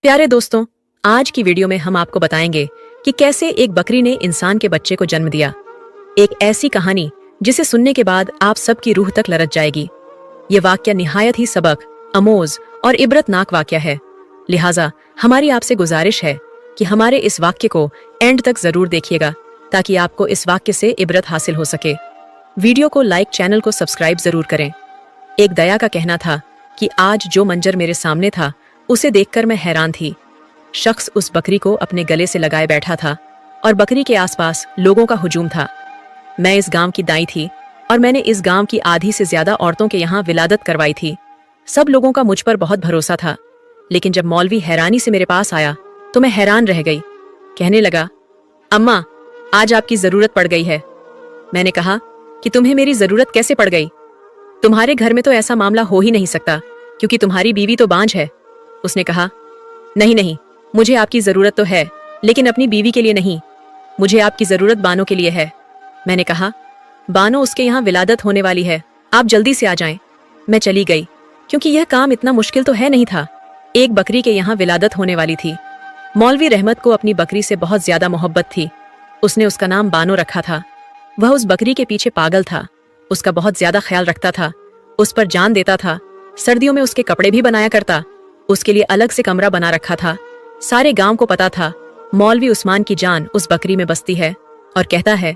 प्यारे दोस्तों, आज की वीडियो में हम आपको बताएंगे कि कैसे एक बकरी ने इंसान के बच्चे को जन्म दिया। एक ऐसी कहानी जिसे सुनने के बाद आप सबकी रूह तक लरज जाएगी। ये वाक्य निहायत ही सबक, अमोज और इबरतनाक वाक्य है। लिहाजा हमारी आपसे गुजारिश है कि हमारे इस वाक्य को एंड तक जरूर देखिएगा ताकि आपको इस वाक्य से इबरत हासिल हो सके। वीडियो को लाइक, चैनल को सब्सक्राइब जरूर करें। एक दया का कहना था कि आज जो मंजर मेरे सामने था उसे देखकर मैं हैरान थी। शख्स उस बकरी को अपने गले से लगाए बैठा था और बकरी के आसपास लोगों का हुजूम था। मैं इस गांव की दाई थी और मैंने इस गांव की आधी से ज्यादा औरतों के यहाँ विलादत करवाई थी। सब लोगों का मुझ पर बहुत भरोसा था, लेकिन जब मौलवी हैरानी से मेरे पास आया तो मैं हैरान रह गई। कहने लगा, अम्मा, आज आपकी जरूरत पड़ गई है। मैंने कहा कि तुम्हें मेरी जरूरत कैसे पड़ गई? तुम्हारे घर में तो ऐसा मामला हो ही नहीं सकता क्योंकि तुम्हारी बीवी तो बांझ है। उसने कहा, नहीं, मुझे आपकी जरूरत तो है, लेकिन अपनी बीवी के लिए नहीं। मुझे आपकी जरूरत बानो के लिए है। मैंने कहा, बानो उसके यहाँ विलादत होने वाली है, आप जल्दी से आ जाएं। मैं चली गई क्योंकि यह काम इतना मुश्किल तो है नहीं था। एक बकरी के यहाँ विलादत होने वाली थी। मौलवी रहमत को अपनी बकरी से बहुत ज्यादा मोहब्बत थी। उसने उसका नाम बानो रखा था। वह उस बकरी के पीछे पागल था। उसका बहुत ज्यादा ख्याल रखता था, उस पर जान देता था। सर्दियों में उसके कपड़े भी बनाया करता। उसके लिए अलग से कमरा बना रखा था। सारे गांव को पता था मौलवी उस्मान की जान उस बकरी में बसती है। और कहता है,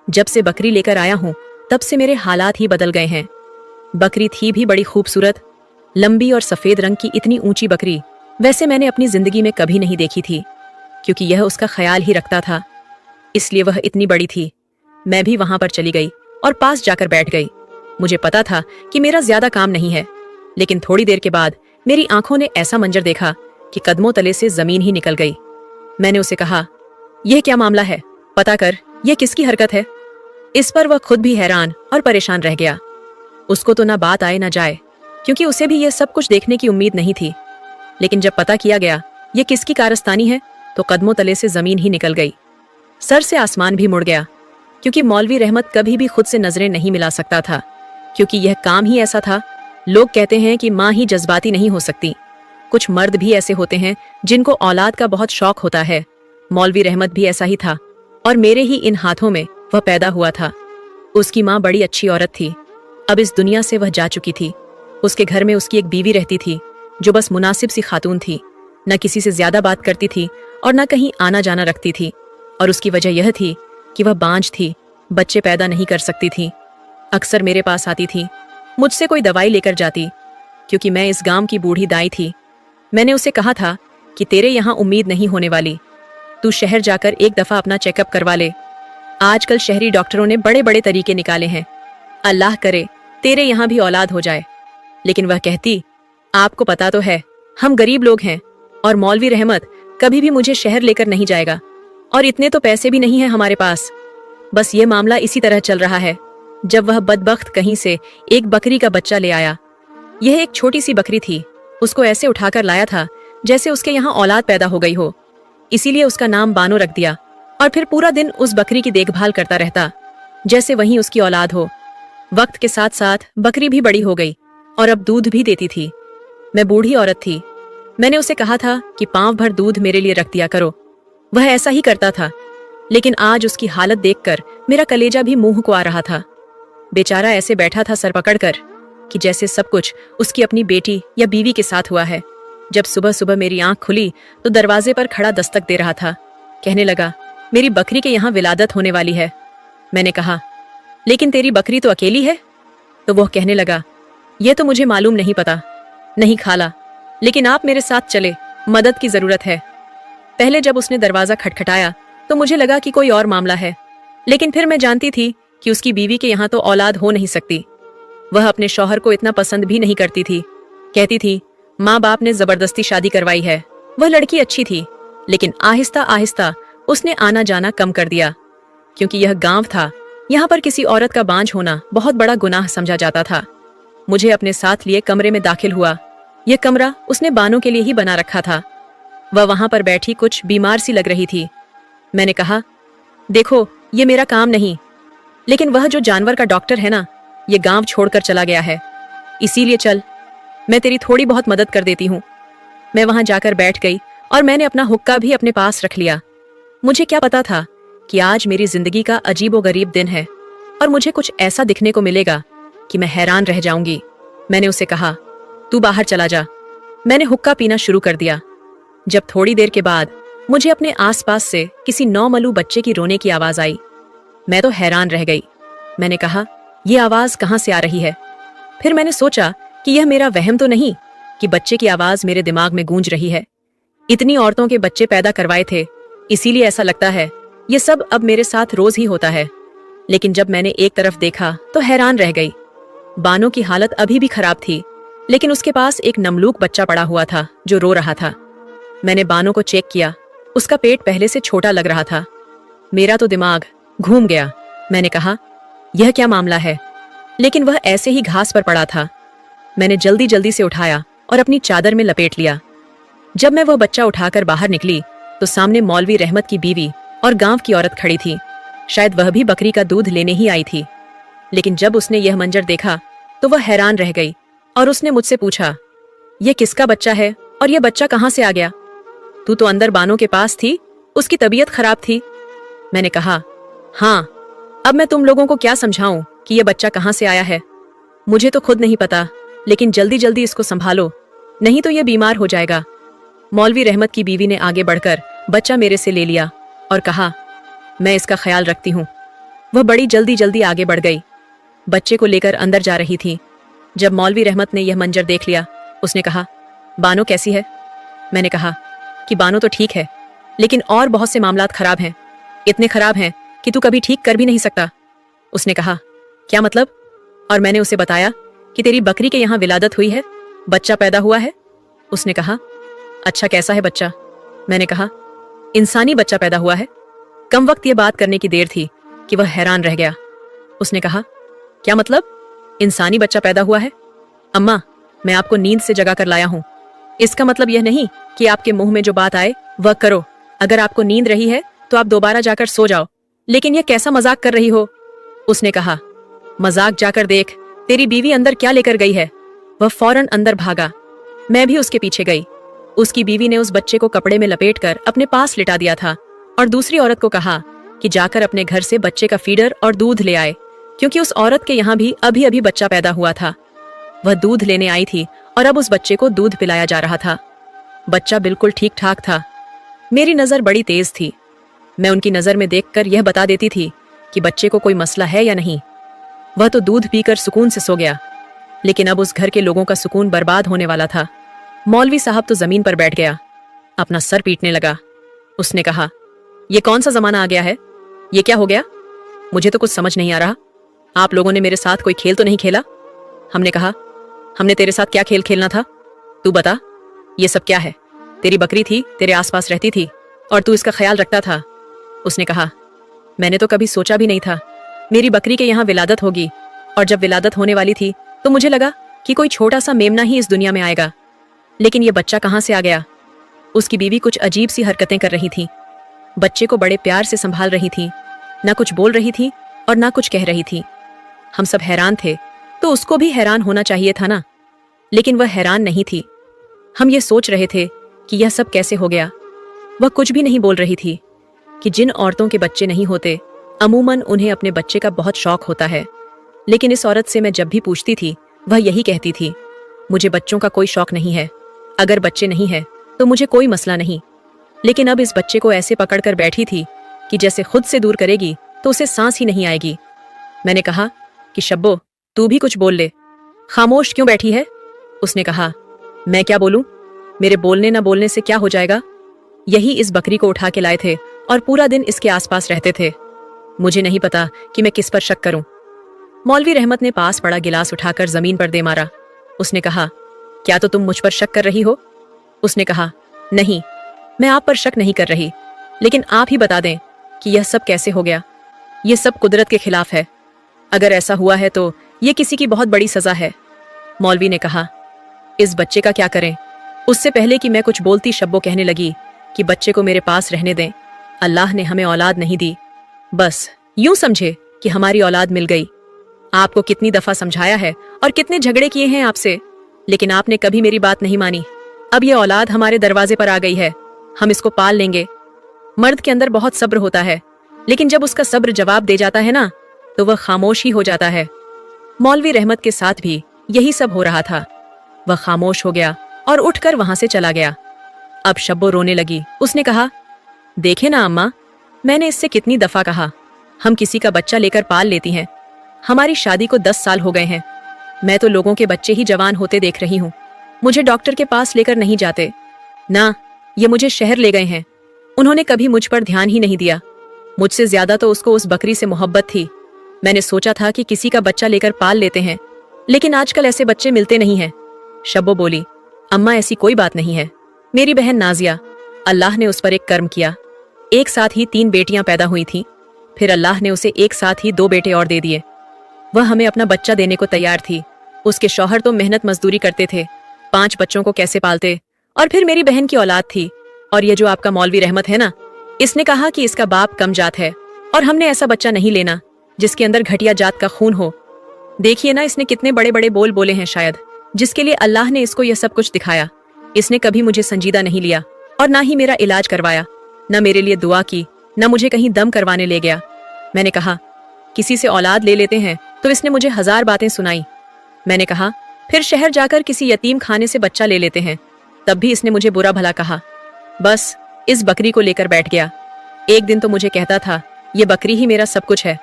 जब से बकरी लेकर आया हूं तब से मेरे हालात ही बदल गए हैं। बकरी थी भी बड़ी खूबसूरत, लंबी और सफेद रंग की। इतनी ऊंची बकरी वैसे मैंने अपनी जिंदगी में कभी नहीं देखी थी, क्योंकि यह उसका ख्याल ही रखता था, इसलिए वह इतनी बड़ी थी। मैं भी वहां पर चली गई और पास जाकर बैठ गई। मुझे पता था कि मेरा ज्यादा काम नहीं है, लेकिन थोड़ी देर के बाद मेरी आंखों ने ऐसा मंजर देखा कि कदमों तले से जमीन ही निकल गई। मैंने उसे कहा, यह क्या मामला है? पता कर, यह किसकी हरकत है? इस पर वह खुद भी हैरान और परेशान रह गया। उसको तो ना बात आए ना जाए, क्योंकि उसे भी यह सब कुछ देखने की उम्मीद नहीं थी। लेकिन जब पता किया गया यह किसकी कारस्तानी है तो कदमों तले से जमीन ही निकल गई। सर से आसमान भी मुड़ गया, क्योंकि मौलवी रहमत कभी भी खुद से नजरें नहीं मिला सकता था, क्योंकि यह काम ही ऐसा था। लोग कहते हैं कि माँ ही जज्बाती नहीं हो सकती। कुछ मर्द भी ऐसे होते हैं जिनको औलाद का बहुत शौक होता है। मौलवी रहमत भी ऐसा ही था और मेरे ही इन हाथों में वह पैदा हुआ था। उसकी माँ बड़ी अच्छी औरत थी। अब इस दुनिया से वह जा चुकी थी। उसके घर में उसकी एक बीवी रहती थी जो बस मुनासिब सी खातून थी। न किसी से ज्यादा बात करती थी और न कहीं आना जाना रखती थी। और उसकी वजह यह थी कि वह बांझ थी, बच्चे पैदा नहीं कर सकती थी। अक्सर मेरे पास आती थी, मुझसे कोई दवाई लेकर जाती, क्योंकि मैं इस गांव की बूढ़ी दाई थी। मैंने उसे कहा था कि तेरे यहाँ उम्मीद नहीं होने वाली, तू शहर जाकर एक दफा अपना चेकअप करवा ले। आजकल शहरी डॉक्टरों ने बड़े बड़े तरीके निकाले हैं, अल्लाह करे तेरे यहाँ भी औलाद हो जाए। लेकिन वह कहती, आपको पता तो है हम गरीब लोग हैं और मौलवी रहमत कभी भी मुझे शहर लेकर नहीं जाएगा, और इतने तो पैसे भी नहीं है हमारे पास। बस ये मामला इसी तरह चल रहा है। जब वह बदबख्त कहीं से एक बकरी का बच्चा ले आया। यह एक छोटी सी बकरी थी। उसको ऐसे उठाकर लाया था जैसे उसके यहाँ औलाद पैदा हो गई हो। इसीलिए उसका नाम बानो रख दिया और फिर पूरा दिन उस बकरी की देखभाल करता रहता जैसे वहीं उसकी औलाद हो। वक्त के साथ साथ बकरी भी बड़ी हो गई और अब दूध भी देती थी। मैं बूढ़ी औरत थी। मैंने उसे कहा था कि पांव भर दूध मेरे लिए रख दिया करो। वह ऐसा ही करता था, लेकिन आज उसकी हालत देखकर मेरा कलेजा भी मुंह को आ रहा था। बेचारा ऐसे बैठा था सर पकड़कर कि जैसे सब कुछ उसकी अपनी बेटी या बीवी के साथ हुआ है। जब सुबह सुबह मेरी आंख खुली तो दरवाजे पर खड़ा दस्तक दे रहा था। कहने लगा, मेरी बकरी के यहाँ विलादत होने वाली है। मैंने कहा, लेकिन तेरी बकरी तो अकेली है। तो वह कहने लगा, यह तो मुझे मालूम नहीं पता। नहीं खाला, लेकिन आप मेरे साथ चले, मदद की जरूरत है। पहले जब उसने दरवाजा खटखटाया तो मुझे लगा कि कोई और मामला है, लेकिन फिर मैं जानती थी कि उसकी बीवी के यहाँ तो औलाद हो नहीं सकती। वह अपने शौहर को इतना पसंद भी नहीं करती थी। कहती थी, माँ बाप ने जबरदस्ती शादी करवाई है। वह लड़की अच्छी थी, लेकिन आहिस्ता आहिस्ता उसने आना जाना कम कर दिया, क्योंकि यह गांव था। यहाँ पर किसी औरत का बांझ होना बहुत बड़ा गुनाह समझा जाता था। मुझे अपने साथ लिए कमरे में दाखिल हुआ। यह कमरा उसने बानो के लिए ही बना रखा था। वह वहां पर बैठी कुछ बीमार सी लग रही थी। मैंने कहा, देखो, ये मेरा काम नहीं, लेकिन वह जो जानवर का डॉक्टर है ना, ये गांव छोड़कर चला गया है। इसीलिए चल, मैं तेरी थोड़ी बहुत मदद कर देती हूँ। मैं वहां जाकर बैठ गई और मैंने अपना हुक्का भी अपने पास रख लिया। मुझे क्या पता था कि आज मेरी जिंदगी का अजीबोगरीब दिन है और मुझे कुछ ऐसा दिखने को मिलेगा कि मैं हैरान रह जाऊंगी। मैंने उसे कहा, तू बाहर चला जा। मैंने हुक्का पीना शुरू कर दिया। जब थोड़ी देर के बाद मुझे अपने आसपास से किसी नौमलू बच्चे की रोने की आवाज आई, मैं तो हैरान रह गई। मैंने कहा, यह आवाज कहां से आ रही है? फिर मैंने सोचा कि यह मेरा वहम तो नहीं कि बच्चे की आवाज मेरे दिमाग में गूंज रही है। इतनी औरतों के बच्चे पैदा करवाए थे, इसीलिए ऐसा लगता है। ये सब अब मेरे साथ रोज ही होता है। लेकिन जब मैंने एक तरफ देखा तो हैरान रह गई। बानो की हालत अभी भी खराब थी, लेकिन उसके पास एक नमलूक बच्चा पड़ा हुआ था जो रो रहा था। मैंने बानो को चेक किया। उसका पेट पहले से छोटा लग रहा था। मेरा तो दिमाग घूम गया। मैंने कहा, यह क्या मामला है? लेकिन वह ऐसे ही घास पर पड़ा था। मैंने जल्दी जल्दी से उठाया और अपनी चादर में लपेट लिया। जब मैं वह बच्चा उठाकर बाहर निकली तो सामने मौलवी रहमत की बीवी और गांव की औरत खड़ी थी। शायद वह भी बकरी का दूध लेने ही आई थी। लेकिन जब उसने यह मंजर देखा तो वह हैरान रह गई और उसने मुझसे पूछा, यह किसका बच्चा है और यह बच्चा कहां से आ गया? तू तो अंदर बानो के पास थी, उसकी तबीयत खराब थी। मैंने कहा, हाँ, अब मैं तुम लोगों को क्या समझाऊं कि यह बच्चा कहां से आया है? मुझे तो खुद नहीं पता, लेकिन जल्दी जल्दी इसको संभालो, नहीं तो यह बीमार हो जाएगा। मौलवी रहमत की बीवी ने आगे बढ़कर बच्चा मेरे से ले लिया और कहा, मैं इसका ख्याल रखती हूँ। वह बड़ी जल्दी जल्दी आगे बढ़ गई, बच्चे को लेकर अंदर जा रही थी। जब मौलवी रहमत ने यह मंजर देख लिया, उसने कहा, बानो कैसी है? मैंने कहा कि बानो तो ठीक है, लेकिन और बहुत से मामलात खराब हैं, इतने खराब हैं कि तू कभी ठीक कर भी नहीं सकता। उसने कहा, क्या मतलब? और मैंने उसे बताया कि तेरी बकरी के यहाँ विलादत हुई है, बच्चा पैदा हुआ है। उसने कहा, अच्छा, कैसा है बच्चा? मैंने कहा, इंसानी बच्चा पैदा हुआ है। कम वक्त ये बात करने की देर थी कि वह हैरान रह गया। उसने कहा, क्या मतलब? इंसानी बच्चा पैदा हुआ है? अम्मा, मैं आपको नींद से जगा कर लाया हूँ। इसका मतलब यह नहीं कि आपके मुंह में जो बात आए वह करो। अगर आपको नींद रही है तो आप दोबारा जाकर सो जाओ। लेकिन यह कैसा मजाक कर रही हो? उसने कहा, मजाक जाकर देख, तेरी बीवी अंदर क्या लेकर गई है। वह फौरन अंदर भागा। मैं भी उसके पीछे गई। उसकी बीवी ने उस बच्चे को कपड़े में लपेटकर अपने पास लिटा दिया था और दूसरी औरत को कहा कि जाकर अपने घर से बच्चे का फीडर और दूध ले आए, क्योंकि उस औरत के यहाँ भी अभी अभी बच्चा पैदा हुआ था। वह दूध लेने आई थी और अब उस बच्चे को दूध पिलाया जा रहा था। बच्चा बिल्कुल ठीक ठाक था। मेरी नजर बड़ी तेज थी। मैं उनकी नजर में देखकर यह बता देती थी कि बच्चे को कोई मसला है या नहीं। वह तो दूध पीकर सुकून से सो गया, लेकिन अब उस घर के लोगों का सुकून बर्बाद होने वाला था। मौलवी साहब तो जमीन पर बैठ गया, अपना सर पीटने लगा। उसने कहा, यह कौन सा जमाना आ गया है? ये क्या हो गया? मुझे तो कुछ समझ नहीं आ रहा। आप लोगों ने मेरे साथ कोई खेल तो नहीं खेला? हमने कहा, हमने तेरे साथ क्या खेल खेलना था? तू बता, ये सब क्या है? तेरी बकरी थी, तेरे आसपास रहती थी और तू इसका ख्याल रखता था। उसने कहा, मैंने तो कभी सोचा भी नहीं था मेरी बकरी के यहाँ विलादत होगी, और जब विलादत होने वाली थी तो मुझे लगा कि कोई छोटा सा मेमना ही इस दुनिया में आएगा। लेकिन ये बच्चा कहाँ से आ गया? उसकी बीवी कुछ अजीब सी हरकतें कर रही थी। बच्चे को बड़े प्यार से संभाल रही थी, ना कुछ बोल रही थी और ना कुछ कह रही थी। हम सब हैरान थे, तो उसको भी हैरान होना चाहिए था ना, लेकिन वह हैरान नहीं थी। हम ये सोच रहे थे कि यह सब कैसे हो गया। वह कुछ भी नहीं बोल रही थी कि जिन औरतों के बच्चे नहीं होते, अमूमन उन्हें अपने बच्चे का बहुत शौक होता है। लेकिन इस औरत से मैं जब भी पूछती थी, वह यही कहती थी, मुझे बच्चों का कोई शौक नहीं है। अगर बच्चे नहीं है तो मुझे कोई मसला नहीं। लेकिन अब इस बच्चे को ऐसे पकड़कर बैठी थी कि जैसे खुद से दूर करेगी तो उसे सांस ही नहीं आएगी। मैंने कहा कि शब्बो, तू भी कुछ बोल ले, खामोश क्यों बैठी है? उसने कहा, मैं क्या बोलूं? मेरे बोलने ना बोलने से क्या हो जाएगा? यही इस बकरी को उठा के लाए थे और पूरा दिन इसके आसपास रहते थे। मुझे नहीं पता कि मैं किस पर शक करूं। मौलवी रहमत ने पास पड़ा गिलास उठाकर जमीन पर दे मारा। उसने कहा, क्या तो तुम मुझ पर शक कर रही हो? उसने कहा, नहीं, मैं आप पर शक नहीं कर रही, लेकिन आप ही बता दें कि यह सब कैसे हो गया। यह सब कुदरत के खिलाफ है। अगर ऐसा हुआ है तो यह किसी की बहुत बड़ी सजा है। मौलवी ने कहा, इस बच्चे का क्या करें? उससे पहले कि मैं कुछ बोलती, शब्बो कहने लगी कि बच्चे को मेरे पास रहने दें। अल्लाह ने हमें औलाद नहीं दी, बस यूं समझे कि हमारी औलाद मिल गई। आपको कितनी दफा समझाया है और कितने झगड़े किए हैं आपसे, लेकिन आपने कभी मेरी बात नहीं मानी। अब यह औलाद हमारे दरवाजे पर आ गई है। हम इसको पाल लेंगे। मर्द के अंदर बहुत सब्र होता है, लेकिन जब उसका सब्र जवाब दे जाता है ना, तो वह खामोश ही हो जाता है। मौलवी रहमत के साथ भी यही सब हो रहा था। वह खामोश हो गया और उठकर वहां से चला गया। अब शब्बो रोने लगी। उसने कहा, देखे ना अम्मा, मैंने इससे कितनी दफा कहा, हम किसी का बच्चा लेकर पाल लेती हैं। हमारी शादी को 10 साल हो गए हैं। मैं तो लोगों के बच्चे ही जवान होते देख रही हूँ। मुझे डॉक्टर के पास लेकर नहीं जाते ना, ये मुझे शहर ले गए हैं। उन्होंने कभी मुझ पर ध्यान ही नहीं दिया। मुझसे ज्यादा तो उसको उस बकरी से मोहब्बत थी। मैंने सोचा था कि किसी का बच्चा लेकर पाल लेते हैं, लेकिन आजकल ऐसे बच्चे मिलते नहीं हैं। शब्बो बोली, अम्मा ऐसी कोई बात नहीं है। मेरी बहन नाजिया, अल्लाह ने उस पर एक कर्म किया। एक साथ ही 3 बेटियां पैदा हुई थीं, फिर अल्लाह ने उसे एक साथ ही 2 बेटे और दे दिए। वह हमें अपना बच्चा देने को तैयार थी। उसके शौहर तो मेहनत मजदूरी करते थे, 5 बच्चों को कैसे पालते। और फिर मेरी बहन की औलाद थी, और ये जो आपका मौलवी रहमत है ना, इसने कहा कि इसका बाप कम जात है और हमने ऐसा बच्चा नहीं लेना जिसके अंदर घटिया जात का खून हो। देखिए ना, इसने कितने बड़े बड़े बोल बोले हैं शायद, जिसके लिए अल्लाह ने इसको यह सब कुछ दिखाया। इसने कभी मुझे संजीदा नहीं लिया और ना ही मेरा इलाज करवाया, न मेरे लिए दुआ की, न मुझे कहीं दम करवाने ले गया। मैंने कहा किसी से औलाद ले लेते हैं, तो इसने मुझे 1000 बातें सुनाई। मैंने कहा फिर शहर जाकर किसी यतीम खाने से बच्चा ले लेते हैं, तब भी इसने मुझे बुरा भला कहा। बस इस बकरी को लेकर बैठ गया। एक दिन तो मुझे कहता था ये बकरी ही मेरा सब कुछ है,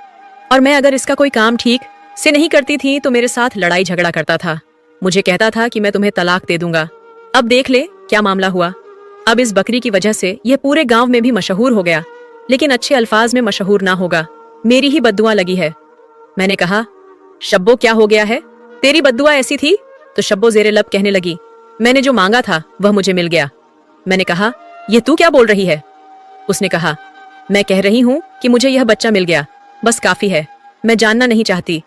और मैं अगर इसका कोई काम ठीक से नहीं करती थी तो मेरे साथ लड़ाई झगड़ा करता था। मुझे कहता था कि मैं तुम्हें तलाक दे दूंगा। अब देख ले क्या मामला हुआ। अब इस बकरी की वजह से यह पूरे गांव में भी मशहूर हो गया, लेकिन अच्छे अल्फाज में मशहूर ना होगा। मेरी ही बद्दुआ लगी है। मैंने कहा शब्बो क्या हो गया है, तेरी बद्दुआ ऐसी थी? तो शब्बो जेरे लब कहने लगी, मैंने जो मांगा था वह मुझे मिल गया। मैंने कहा ये तू क्या बोल रही है? उसने कहा मैं कह रही हूँ कि मुझे यह बच्चा मिल गया, बस काफी है। मैं जानना नहीं चाहती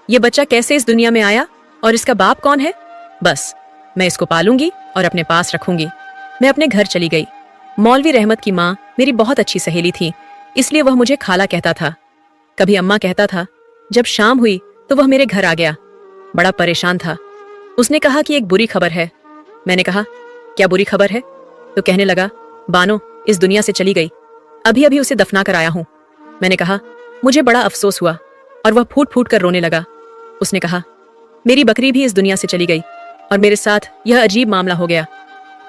ये बच्चा कैसे इस दुनिया में आया और इसका बाप कौन है। बस मैं इसको पालूंगी और अपने पास रखूंगी। मैं अपने घर चली गई। मौलवी रहमत की माँ मेरी बहुत अच्छी सहेली थी, इसलिए वह मुझे खाला कहता था। कभी अम्मा कहता था। जब शाम हुई तो वह मेरे घर आ गया। बड़ा परेशान था। उसने कहा कि एक बुरी खबर है। मैंने कहा क्या बुरी खबर है? तो कहने लगा बानो इस दुनिया से चली गई, अभी अभी उसे दफना कर आया हूं। मैंने कहा मुझे बड़ा अफसोस हुआ, और वह फूट फूट कर रोने लगा। उसने कहा मेरी बकरी भी इस दुनिया से चली गई और मेरे साथ यह अजीब मामला हो गया।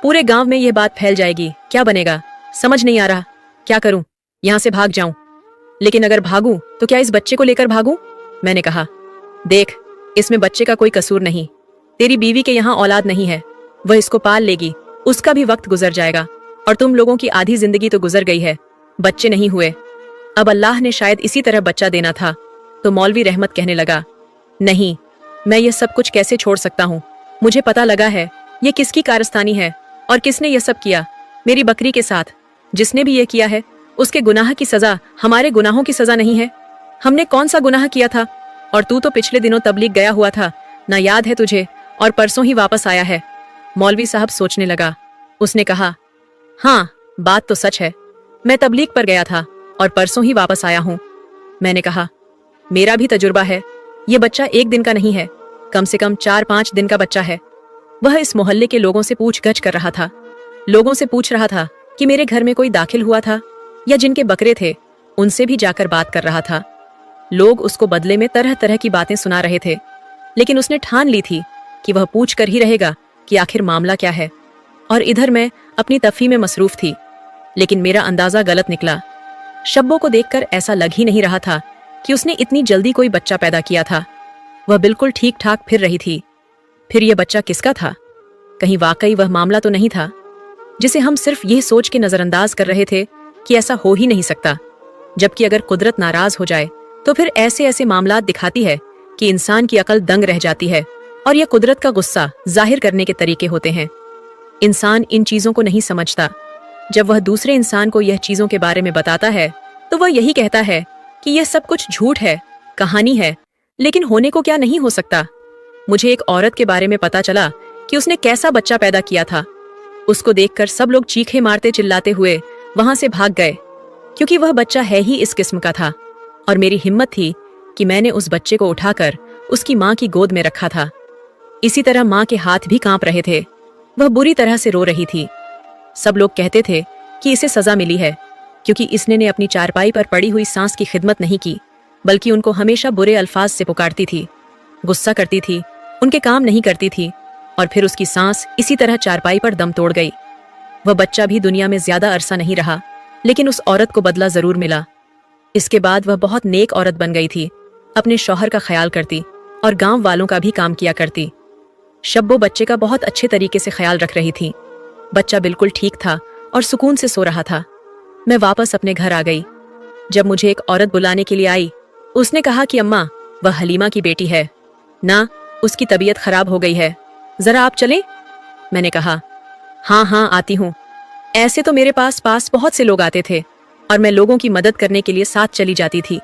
पूरे गांव में यह बात फैल जाएगी, क्या बनेगा समझ नहीं आ रहा। क्या करूं? यहां से भाग जाऊं? लेकिन अगर भागूं तो क्या इस बच्चे को लेकर भागूं? मैंने कहा देख, इसमें बच्चे का कोई कसूर नहीं। तेरी बीवी के यहाँ औलाद नहीं है, वह इसको पाल लेगी, उसका भी वक्त गुजर जाएगा, और तुम लोगों की आधी जिंदगी तो गुजर गई है, बच्चे नहीं हुए। अब अल्लाह ने शायद इसी तरह बच्चा देना था। तो मौलवी रहमत कहने लगा नहीं, मैं ये सब कुछ कैसे छोड़ सकता हूँ। मुझे पता लगा है ये किसकी कारस्तानी है और किसने ये सब किया। मेरी बकरी के साथ जिसने भी ये किया है उसके गुनाह की सजा हमारे गुनाहों की सजा नहीं है। हमने कौन सा गुनाह किया था? और तू तो पिछले दिनों तबलीग गया हुआ था, ना याद है तुझे, और परसों ही वापस आया है। मौलवी साहब सोचने लगा। उसने कहा हाँ बात तो सच है, मैं तबलीग पर गया था और परसों ही वापस आया हूँ। मैंने कहा मेरा भी तजुर्बा है, ये बच्चा 1 दिन का नहीं है, कम से कम 4-5 दिन का बच्चा है। वह इस मोहल्ले के लोगों से पूछगछ कर रहा था। लोगों से पूछ रहा था कि मेरे घर में कोई दाखिल हुआ था, या जिनके बकरे थे उनसे भी जाकर बात कर रहा था। लोग उसको बदले में तरह तरह की बातें सुना रहे थे, लेकिन उसने ठान ली थी कि वह पूछ कर ही रहेगा कि आखिर मामला क्या है। और इधर मैं अपनी तफी में मसरूफ थी, लेकिन मेरा अंदाजा गलत निकला। शब्बों को देखकर ऐसा लग ही नहीं रहा था कि उसने इतनी जल्दी कोई बच्चा पैदा किया था। वह बिल्कुल ठीक ठाक फिर रही थी। फिर यह बच्चा किसका था? कहीं वाकई वह मामला तो नहीं था जिसे हम सिर्फ यह सोच के नजरअंदाज कर रहे थे कि ऐसा हो ही नहीं सकता। जबकि अगर कुदरत नाराज हो जाए तो फिर ऐसे ऐसे मामलात दिखाती है कि इंसान की अकल दंग रह जाती है, और यह कुदरत का गुस्सा जाहिर करने के तरीके होते हैं। इंसान इन चीजों को नहीं समझता। जब वह दूसरे इंसान को यह चीजों के बारे में बताता है तो वह यही कहता है कि यह सब कुछ झूठ है, कहानी है, लेकिन होने को क्या नहीं हो सकता। मुझे एक औरत के बारे में पता चला कि उसने कैसा बच्चा पैदा किया था। उसको देखकर सब लोग चीखे मारते चिल्लाते हुए वहां से भाग गए, क्योंकि वह बच्चा है ही इस किस्म का था। और मेरी हिम्मत थी कि मैंने उस बच्चे को उठाकर उसकी माँ की गोद में रखा था। इसी तरह माँ के हाथ भी कांप रहे थे। वह बुरी तरह से रो रही थी। सब लोग कहते थे कि इसे सजा मिली है, क्योंकि इसने ने अपनी चारपाई पर पड़ी हुई सांस की खिदमत नहीं की, बल्कि उनको हमेशा बुरे अल्फाज से पुकारती थी, गुस्सा करती थी, उनके काम नहीं करती थी, और फिर उसकी सांस इसी तरह चारपाई पर दम तोड़ गई। वह बच्चा भी दुनिया में ज्यादा अरसा नहीं रहा, लेकिन उस औरत को बदला जरूर मिला। इसके बाद वह बहुत नेक औरत बन गई थी, अपने शौहर का ख्याल करती और गांव वालों का भी काम किया करती। शब्बो बच्चे का बहुत अच्छे तरीके से ख्याल रख रही थी। बच्चा बिल्कुल ठीक था और सुकून से सो रहा था। मैं वापस अपने घर आ गई। जब मुझे एक औरत बुलाने के लिए आई, उसने कहा कि अम्मा, वह हलीमा की बेटी है ना, उसकी तबीयत खराब हो गई है, जरा आप चलें? मैंने कहा, हाँ हाँ आती हूँ। ऐसे तो मेरे पास बहुत से लोग आते थे और मैं लोगों की मदद करने के लिए साथ चली जाती थी।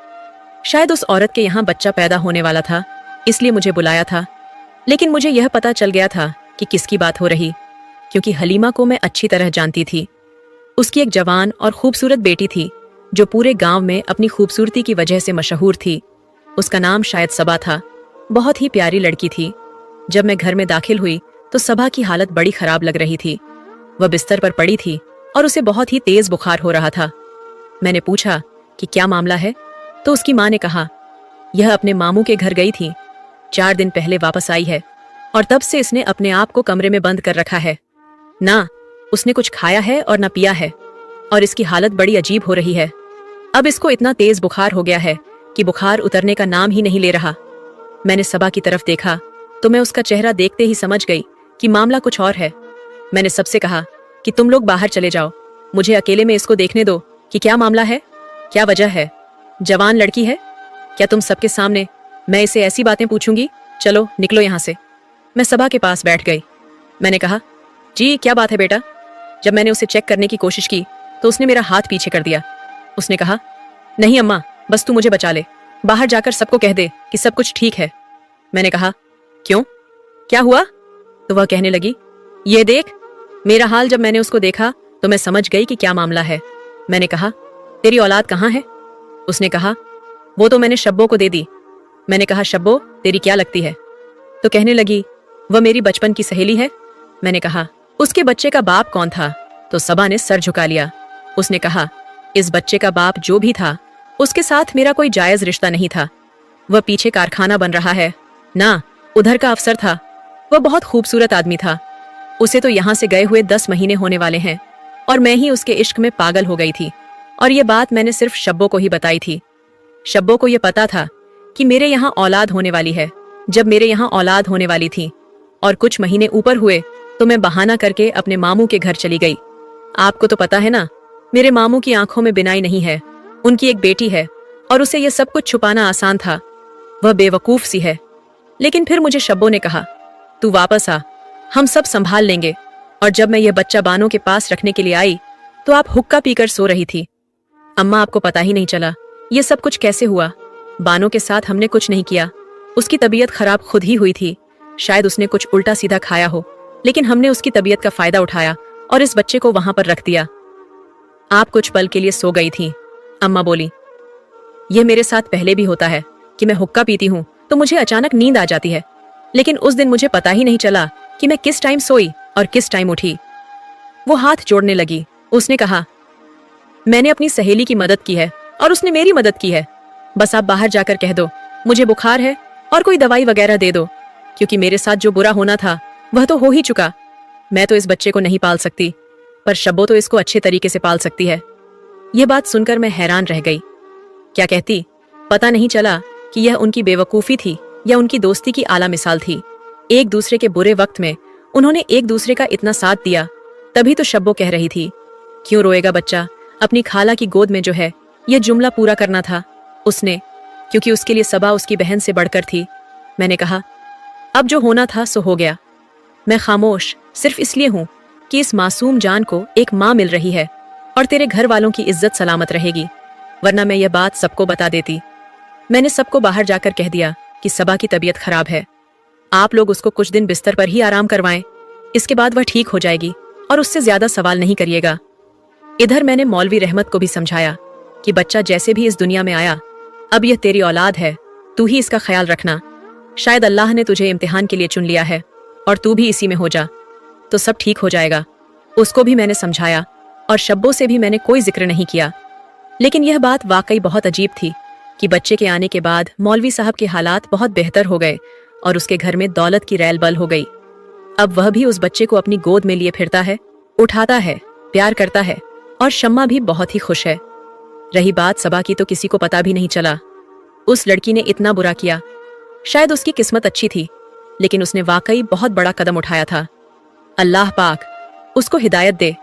शायद उस औरत के यहाँ बच्चा पैदा होने वाला था, इसलिए मुझे बुलाया था। लेकिन मुझे यह पता चल गया था कि किसकी बात हो रही, क्योंकि हलीमा को मैं अच्छी तरह जानती थी। उसकी एक जवान और खूबसूरत बेटी थी जो पूरे गांव में अपनी खूबसूरती की वजह से मशहूर थी। उसका नाम शायद सबा था। बहुत ही प्यारी लड़की थी। जब मैं घर में दाखिल हुई तो सबा की हालत बड़ी खराब लग रही थी। वह बिस्तर पर पड़ी थी और उसे बहुत ही तेज बुखार हो रहा था। मैंने पूछा कि क्या मामला है, तो उसकी माँ ने कहा, यह अपने मामू के घर गई थी, 4 दिन पहले वापस आई है और तब से इसने अपने आप को कमरे में बंद कर रखा है। ना उसने कुछ खाया है और न पिया है, और इसकी हालत बड़ी अजीब हो रही है। अब इसको इतना तेज बुखार हो गया है कि बुखार उतरने का नाम ही नहीं ले रहा। मैंने सबा की तरफ देखा तो मैं उसका चेहरा देखते ही समझ गई कि मामला कुछ और है। मैंने सबसे कहा कि तुम लोग बाहर चले जाओ, मुझे अकेले में इसको देखने दो कि क्या मामला है, क्या वजह है। जवान लड़की है, क्या तुम सबके सामने मैं इसे ऐसी बातें पूछूंगी? चलो निकलो यहाँ से। मैं सबा के पास बैठ गई। मैंने कहा, जी क्या बात है बेटा? जब मैंने उसे चेक करने की कोशिश की तो उसने मेरा हाथ पीछे कर दिया। उसने कहा, नहीं अम्मा, बस तू मुझे बचा ले, बाहर जाकर सबको कह दे कि सब कुछ ठीक है। मैंने कहा, क्यों, क्या हुआ? तो वह कहने लगी, ये देख। मेरा हाल जब मैंने उसको देखा तो मैं समझ गई कि क्या मामला है। मैंने कहा, तेरी औलाद कहाँ है? उसने कहा, वो तो मैंने शब्बो को दे दी। मैंने कहा, शब्बो तेरी क्या लगती है? तो कहने लगी, वह मेरी बचपन की सहेली है। मैंने कहा, उसके बच्चे का बाप कौन था? तो सबा ने सर झुका लिया। उसने कहा, इस बच्चे का बाप जो भी था उसके साथ मेरा कोई जायज रिश्ता नहीं था। वह पीछे कारखाना बन रहा है ना, उधर का अफसर था। वह बहुत खूबसूरत आदमी था। उसे तो यहाँ से गए हुए 10 महीने होने वाले हैं और मैं ही उसके इश्क में पागल हो गई थी। और ये बात मैंने सिर्फ शब्बो को ही बताई थी। शब्बो को यह पता था कि मेरे यहाँ औलाद होने वाली है। जब मेरे यहाँ औलाद होने वाली थी और कुछ महीने ऊपर हुए तो मैं बहाना करके अपने मामू के घर चली गई। आपको तो पता है ना, मेरे मामू की आंखों में बिनाई नहीं है। उनकी एक बेटी है और उसे यह सब कुछ छुपाना आसान था। वह बेवकूफ सी है। लेकिन फिर मुझे शब्बो ने कहा, तू वापस आ, हम सब संभाल लेंगे। और जब मैं यह बच्चा बानो के पास रखने के लिए आई तो आप हुक्का पीकर सो रही थी। अम्मा, आपको पता ही नहीं चला ये सब कुछ कैसे हुआ। बानो के साथ हमने कुछ नहीं किया। उसकी तबीयत खराब खुद ही हुई थी। शायद उसने कुछ उल्टा सीधा खाया हो, लेकिन हमने उसकी तबीयत का फायदा उठाया और इस बच्चे को वहां पर रख दिया। आप कुछ पल के लिए सो गई थी। अम्मा बोली, यह मेरे साथ पहले भी होता है कि मैं हुक्का पीती हूँ तो मुझे अचानक नींद आ जाती है, लेकिन उस दिन मुझे पता ही नहीं चला कि मैं किस टाइम सोई और किस टाइम उठी। वो हाथ जोड़ने लगी। उसने कहा, मैंने अपनी सहेली की मदद की है और उसने मेरी मदद की है। बस आप बाहर जाकर कह दो मुझे बुखार है और कोई दवाई वगैरह दे दो, क्योंकि मेरे साथ जो बुरा होना था वह तो हो ही चुका। मैं तो इस बच्चे को नहीं पाल सकती, पर शब्बो तो इसको अच्छे तरीके से पाल सकती है। यह बात सुनकर मैं हैरान रह गई। क्या कहती? पता नहीं चला कि यह उनकी बेवकूफ़ी थी या उनकी दोस्ती की आला मिसाल थी। एक दूसरे के बुरे वक्त में उन्होंने एक दूसरे का इतना साथ दिया। तभी तो शब्बो कह रही थी, क्यों रोएगा बच्चा, अपनी खाला की गोद में जो है। यह जुमला पूरा करना था उसने, क्योंकि उसके लिए सबा उसकी बहन से बढ़कर थी। मैंने कहा, अब जो होना था सो हो गया। मैं खामोश सिर्फ इसलिए हूं कि इस मासूम जान को एक माँ मिल रही है और तेरे घर वालों की इज्जत सलामत रहेगी, वरना मैं यह बात सबको बता देती। मैंने सबको बाहर जाकर कह दिया कि सबा की तबीयत खराब है। आप लोग उसको कुछ दिन बिस्तर पर ही आराम करवाएं, इसके बाद वह ठीक हो जाएगी और उससे ज्यादा सवाल नहीं करिएगा। इधर मैंने मौलवी रहमत को भी समझाया कि बच्चा जैसे भी इस दुनिया में आया, अब यह तेरी औलाद है, तू ही इसका ख्याल रखना। शायद अल्लाह ने तुझे इम्तिहान के लिए चुन लिया है और तू भी इसी में हो जा तो सब ठीक हो जाएगा। उसको भी मैंने समझाया और शब्बों से भी मैंने कोई जिक्र नहीं किया। लेकिन यह बात वाकई बहुत अजीब थी कि बच्चे के आने के बाद मौलवी साहब के हालात बहुत बेहतर हो गए और उसके घर में दौलत की रैल बल हो गई। अब वह भी उस बच्चे को अपनी गोद में लिए फिरता है, उठाता है, प्यार करता है और शम्मा भी बहुत ही खुश है। रही बात सबा की तो किसी को पता भी नहीं चला। उस लड़की ने इतना बुरा किया। शायद उसकी किस्मत अच्छी थी, लेकिन उसने वाकई बहुत बड़ा कदम उठाया था। अल्लाह पाक उसको हिदायत दे।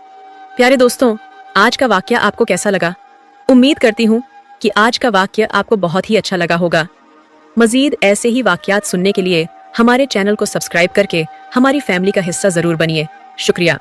प्यारे दोस्तों, आज का वाकया आपको कैसा लगा? उम्मीद करती हूँ कि आज का वाकया आपको बहुत ही अच्छा लगा होगा। मजीद ऐसे ही वाकयात सुनने के लिए हमारे चैनल को सब्सक्राइब करके हमारी फैमिली का हिस्सा जरूर बनिए। शुक्रिया।